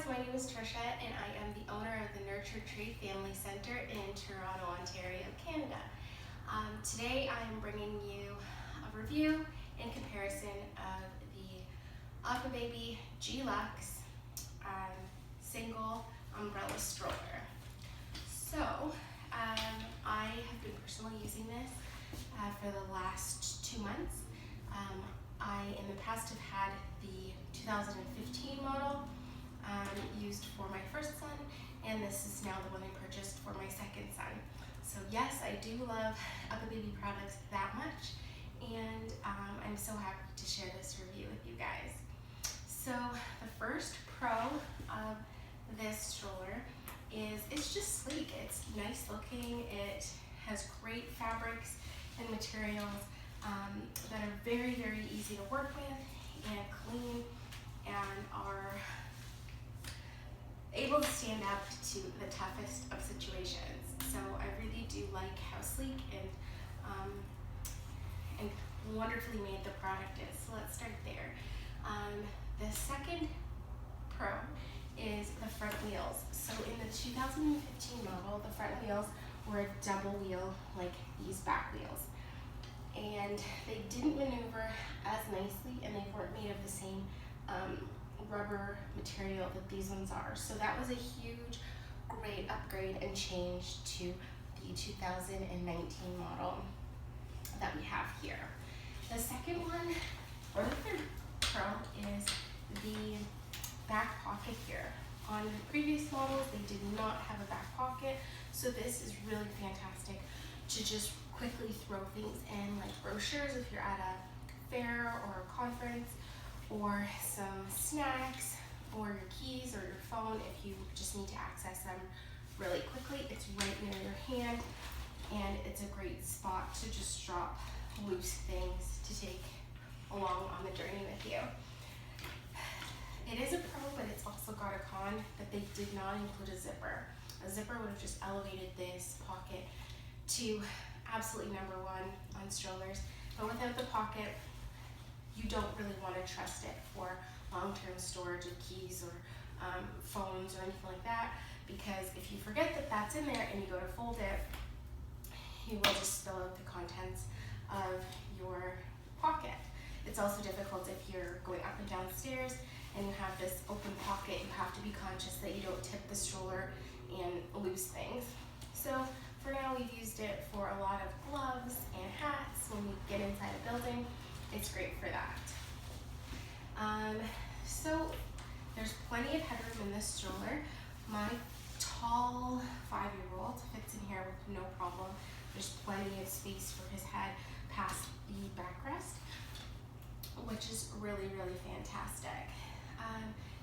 my name is Trisha and I am the owner of the Nurture Tree Family Centre in Toronto, Ontario, Canada. Today I am bringing you a review and comparison of the Uppababy G Luxe single umbrella stroller. So I have been personally using this for the last 2 months. I in the past have had the 2015 model used for my first son, and this is now the one I purchased for my second son. So yes, I do love Uppababy products that much, and I'm so happy to share this review with you guys. So the first pro of this stroller is it's just sleek. It's nice looking. It has great fabrics and materials that are very, very easy to work with and clean and are able to stand up to the toughest of situations. So I really do like how sleek and wonderfully made the product is. So let's start there. The second pro is the front wheels. So in the 2015 model, the front wheels were a double wheel like these back wheels. And they didn't maneuver as nicely, and they weren't made of the same rubber material that these ones are. So that was a huge, great upgrade and change to the 2019 model that we have here. The second one, or the third pro, is the back pocket here. On the previous models, they did not have a back pocket, so this is really fantastic to just quickly throw things in, like brochures if you're at a fair or a conference, or some snacks, or your keys or your phone if you just need to access them really quickly. It's right near your hand, and it's a great spot to just drop loose things to take along on the journey with you. It is a pro, but it's also got a con that they did not include a zipper. A zipper would have just elevated this pocket to absolutely number one on strollers, but without the pocket, you don't really want to trust it for long-term storage of keys or phones or anything like that, because if you forget that that's in there and you go to fold it, you will just spill out the contents of your pocket. It's also difficult if you're going up and down stairs and you have this open pocket. You have to be conscious that you don't tip the stroller and lose things. So for now, we've used it for a lot of gloves and hats when we get inside a building. It's great for that. So there's plenty of headroom in this stroller. My tall 5-year-old fits in here with no problem. There's plenty of space for his head past the backrest, which is really, really fantastic.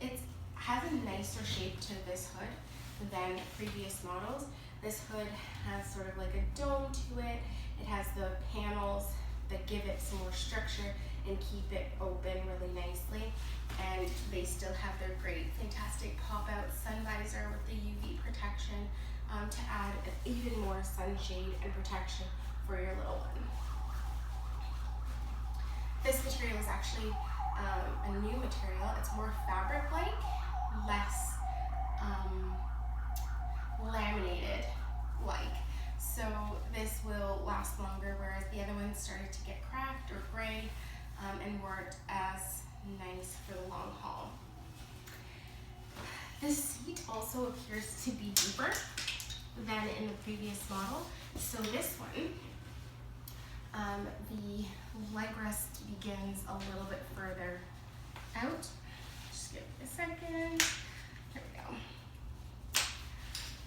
It has a nicer shape to this hood than previous models. This hood has sort of like a dome to it. It has the panels that give it some more structure and keep it open really nicely. And they still have their great, fantastic pop-out sun visor with the UV protection to add even more sunshade and protection for your little one. This material is actually a new material. It's more fabric-like, less laminated-like. So this will last longer, whereas the other ones started to get cracked or gray and weren't as nice for the long haul. This seat also appears to be deeper than in the previous model. So this one, the leg rest begins a little bit further out. Just give me a second. There we go.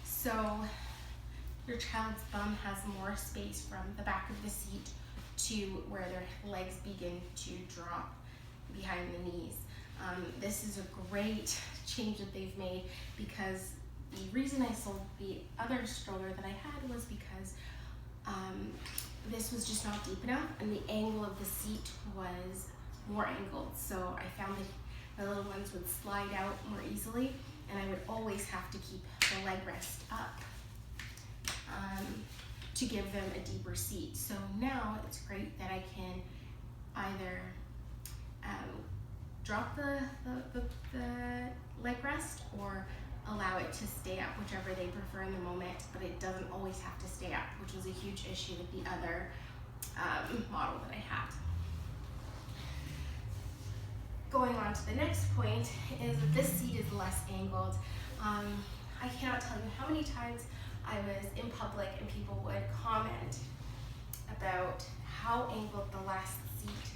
So your child's bum has more space from the back of the seat to where their legs begin to drop behind the knees. This is a great change that they've made, because the reason I sold the other stroller that I had was because this was just not deep enough, and the angle of the seat was more angled. So I found that my little ones would slide out more easily, and I would always have to keep the leg rest up to give them a deeper seat. So now it's great that I can either drop the leg rest or allow it to stay up, whichever they prefer in the moment, but it doesn't always have to stay up, which was a huge issue with the other model that I had. Going on to the next point is that this seat is less angled. I cannot tell you how many times I was in public and people would comment about how angled the last seat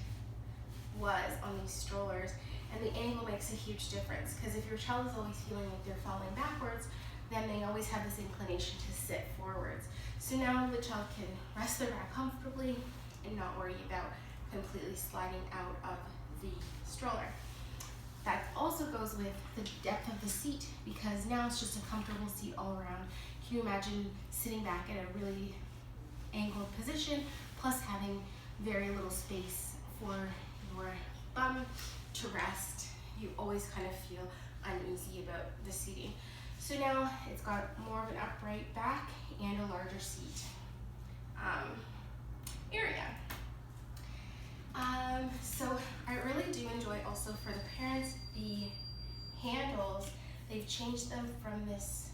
was on these strollers. And the angle makes a huge difference, because if your child is always feeling like they're falling backwards, then they always have this inclination to sit forwards. So now the child can rest their back comfortably and not worry about completely sliding out of the stroller. That also goes with the depth of the seat, because now it's just a comfortable seat all around. Can you imagine sitting back in a really angled position, plus having very little space for your bum to rest? You always kind of feel uneasy about the seating. So now it's got more of an upright back and a larger seat area. So I really do enjoy also for the parents the handles. They've changed them from this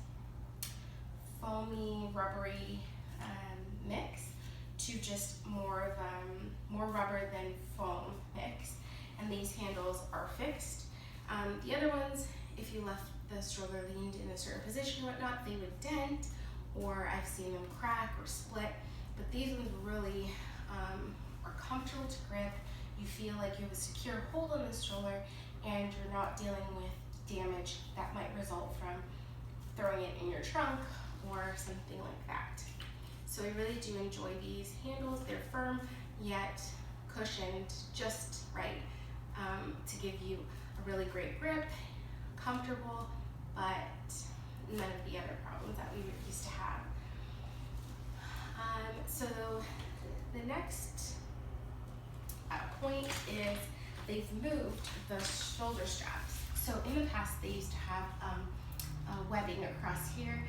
foamy, rubbery mix to just more of more rubber than foam mix. And these handles are fixed. The other ones, if you left the stroller leaned in a certain position or whatnot, they would dent, or I've seen them crack or split. But these ones really are comfortable to grip. You feel like you have a secure hold on the stroller, and you're not dealing with damage that might result from throwing it in your trunk or something like that. So I really do enjoy these handles. They're firm yet cushioned just right to give you a really great grip, comfortable, but none of the other problems that we used to have. So the next point is they've moved the shoulder straps. So in the past they used to have webbing across here,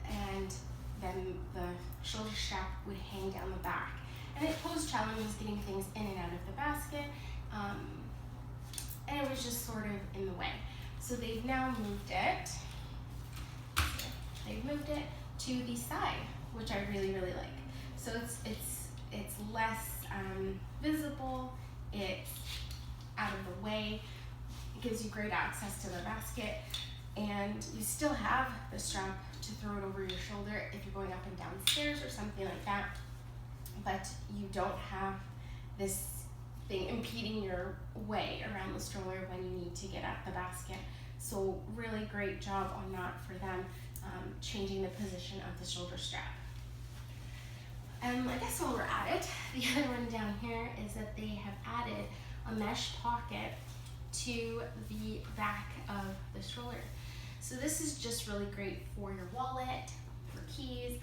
and then the shoulder strap would hang down the back. And it posed challenges getting things in and out of the basket, and it was just sort of in the way. So they've now moved it. They've moved it to the side, which I really, really like. So it's less visible. It's out of the way. It gives you great access to the basket, and you still have the strap to throw it over your shoulder if you're going up and down stairs or something like that. But you don't have this thing impeding your way around the stroller when you need to get at the basket. So really great job on that for them, changing the position of the shoulder strap. I guess while we're at it, the other one down here is that they have added a mesh pocket to the back of the stroller. So this is just really great for your wallet, for keys,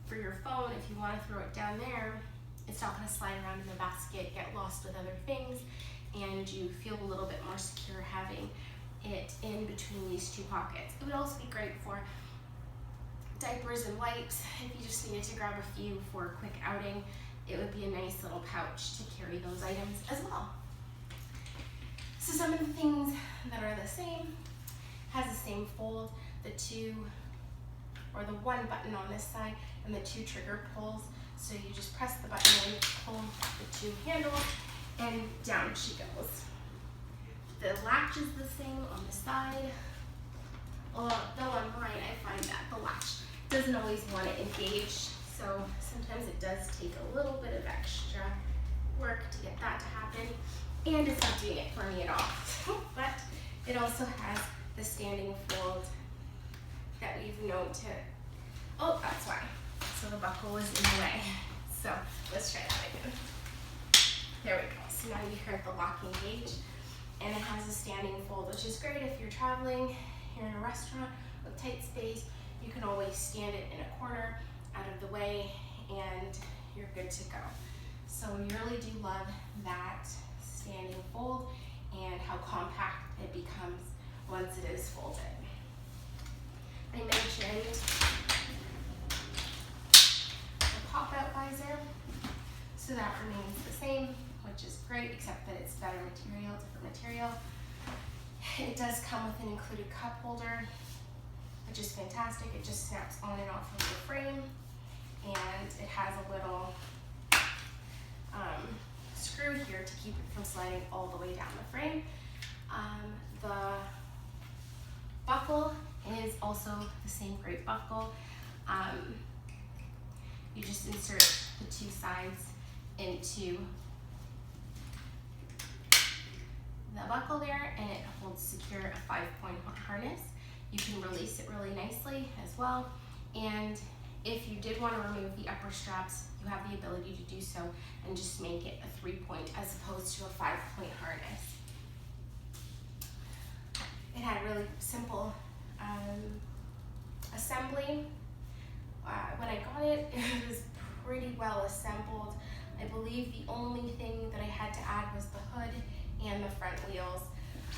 for your phone. If you want to throw it down there, it's not going to slide around in the basket, get lost with other things, and you feel a little bit more secure having it in between these two pockets. It would also be great for diapers and wipes. If you just needed to grab a few for a quick outing, it would be a nice little pouch to carry those items as well. So some of the things that are the same, has the same fold, the one button on this side and the two trigger pulls. So you just press the button and pull the two handles, and down she goes. The latch is the same on the side. Though on mine, I find that the latch doesn't always want to engage, so sometimes it does take a little bit of extra work to get that to happen, and it's not doing it for me at all. But it also has the standing fold that we've known to, oh, that's why. So the buckle was in the way. So let's try that again. There we go. So now you heard the locking gauge, and it has a standing fold, which is great if you're traveling, you're in a restaurant with tight space. You can always stand it in a corner out of the way, and you're good to go. So we really do love that standing fold and how compact it becomes once it is folded. I mentioned the pop-out visor, so that remains the same, which is great, except that it's better material, different material. It does come with an included cup holder, which is fantastic. It just snaps on and off of the frame, and it has a little screw here to keep it from sliding all the way down the frame. The buckle is also the same great buckle. You just insert the two sides into the buckle there, and it holds secure a 5-point harness. You can release it really nicely as well, and if you did want to remove the upper straps, you have the ability to do so and just make it a 3-point as opposed to a 5-point harness. It had really simple assembly. When I got it, it was pretty well assembled. I believe the only thing that I had to add was the hood and the front wheels,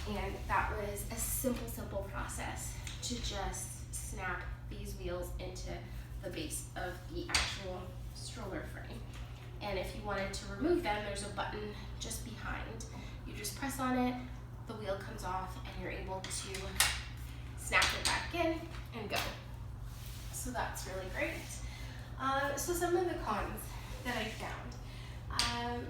and that was a simple process to just snap these wheels into the base of the actual stroller frame. And if you wanted to remove them, there's a button just behind. You just press on it, the wheel comes off, and you're able to snap it back in and go. So that's really great. So some of the cons that I found.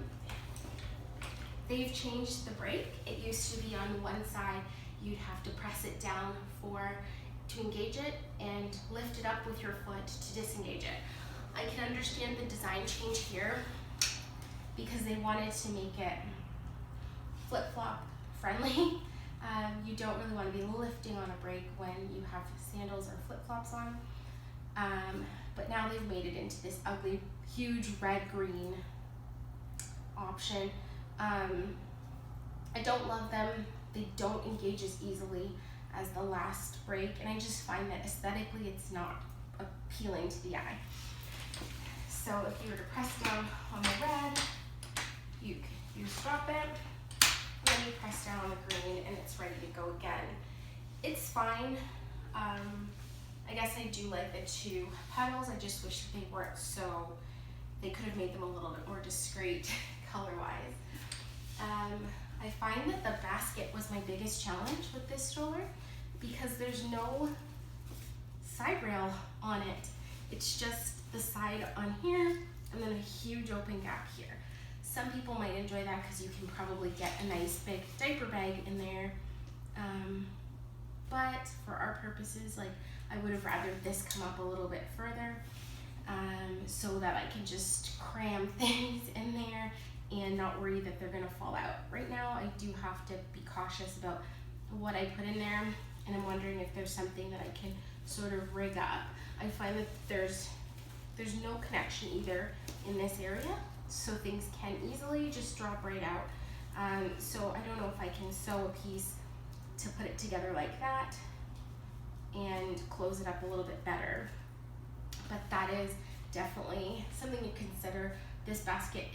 They've changed the brake. It used to be on one side, you'd have to press it down to engage it and lift it up with your foot to disengage it. I can understand the design change here because they wanted to make it flip-flop friendly. You don't really want to be lifting on a brake when you have sandals or flip-flops on. But now they've made it into this ugly, huge red-green option. I don't love them. They don't engage as easily as the last brake, and I just find that aesthetically it's not appealing to the eye. So if you were to press down on the red, you stop it, then you press down on the green, and it's ready to go again. It's fine. I guess I do like the two pedals. I just wish they weren't so, they could have made them a little bit more discreet color-wise. I find that the basket was my biggest challenge with this stroller because there's no side rail on it. It's just the side on here and then a huge open gap here. Some people might enjoy that because you can probably get a nice big diaper bag in there. But for our purposes, like, I would have rather this come up a little bit further so that I can just cram things in there and not worry that they're gonna fall out. Right now, I do have to be cautious about what I put in there, and I'm wondering if there's something that I can sort of rig up. I find that there's no connection either in this area, so things can easily just drop right out. So I don't know if I can sew a piece to put it together like that and close it up a little bit better. But that is definitely something to consider. This basket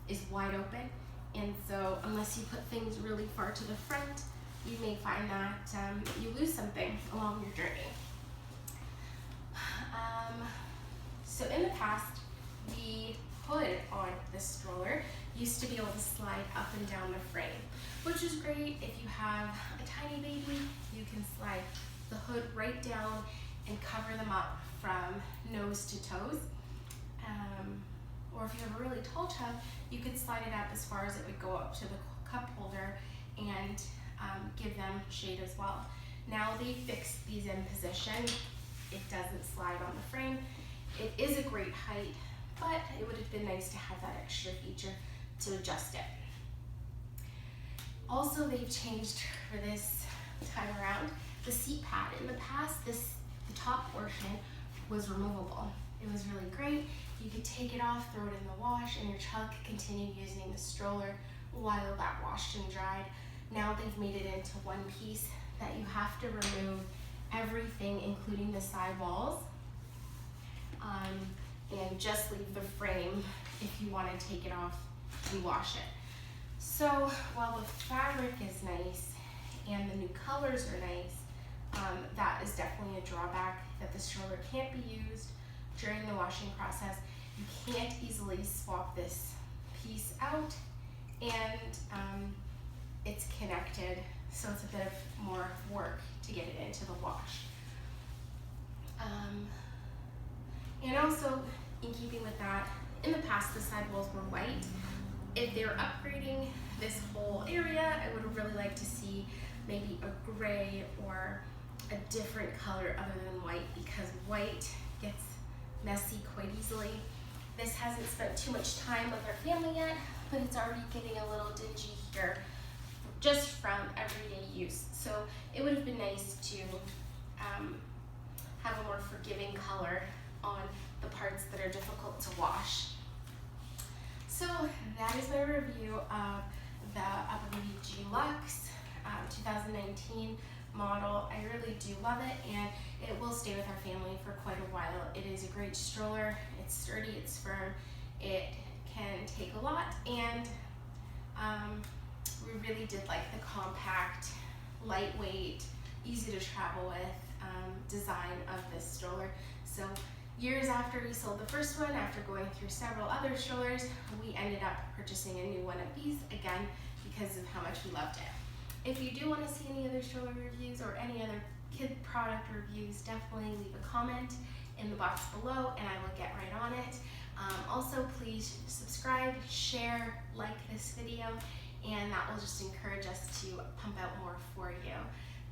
is wide open, and so unless you put things really far to the front, you may find that you lose something along your journey. So in the past, the hood on this stroller used to be able to slide up and down the frame, which is great if you have a tiny baby. You can slide the hood right down and cover them up from nose to toes. Or if you have a really tall child, you could slide it up as far as it would go up to the cup holder and give them shade as well. Now they fixed these in position. It doesn't slide on the frame. It is a great height, but it would have been nice to have that extra feature to adjust it. Also, they've changed for this time around the seat pad. In the past, the top portion was removable. It was really great. You could take it off, throw it in the wash, and your child could continue using the stroller while that washed and dried. Now they've made it into one piece that you have to remove everything, including the side walls, and just leave the frame if you want to take it off and wash it. So while the fabric is nice and the new colors are nice, that is definitely a drawback, that the stroller can't be used during the washing process. You can't easily swap this piece out, and it's connected so it's a bit of more work to get it into the wash. And also, in keeping with that, in the past the sidewalls were white. If they were upgrading this whole area, I would really like to see maybe a gray or a different color other than white, because white gets messy quite easily. This hasn't spent too much time with our family yet, but it's already getting a little dingy here just from everyday use. So it would have been nice to have a more forgiving color on the parts that are difficult to wash. So that is my review of the Uppababy G Luxe 2019 model. I really do love it, and it will stay with our family for quite a while. It is a great stroller. It's sturdy, it's firm, it can take a lot, and we really did like the compact, lightweight, easy to travel with design of this stroller. So years after we sold the first one, after going through several other strollers, we ended up purchasing a new one of these again because of how much we loved it. If you do want to see any other stroller reviews or any other kid product reviews, definitely leave a comment in the box below and I will get right on it. Also, please subscribe, share, like this video, and that will just encourage us to pump out more for you.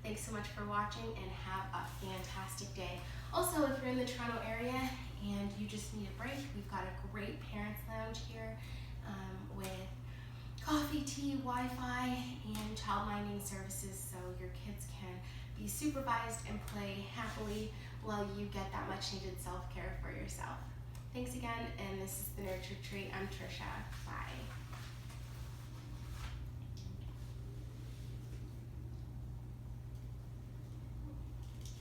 Thanks so much for watching and have a fantastic day. Also, if you're in the Toronto area and you just need a break, we've got a great parents lounge here with coffee, tea, Wi-Fi, and child minding services, so your kids can be supervised and play happily while you get that much needed self-care for yourself. Thanks again, and this is the Nurture Tree. I'm Trisha. Bye.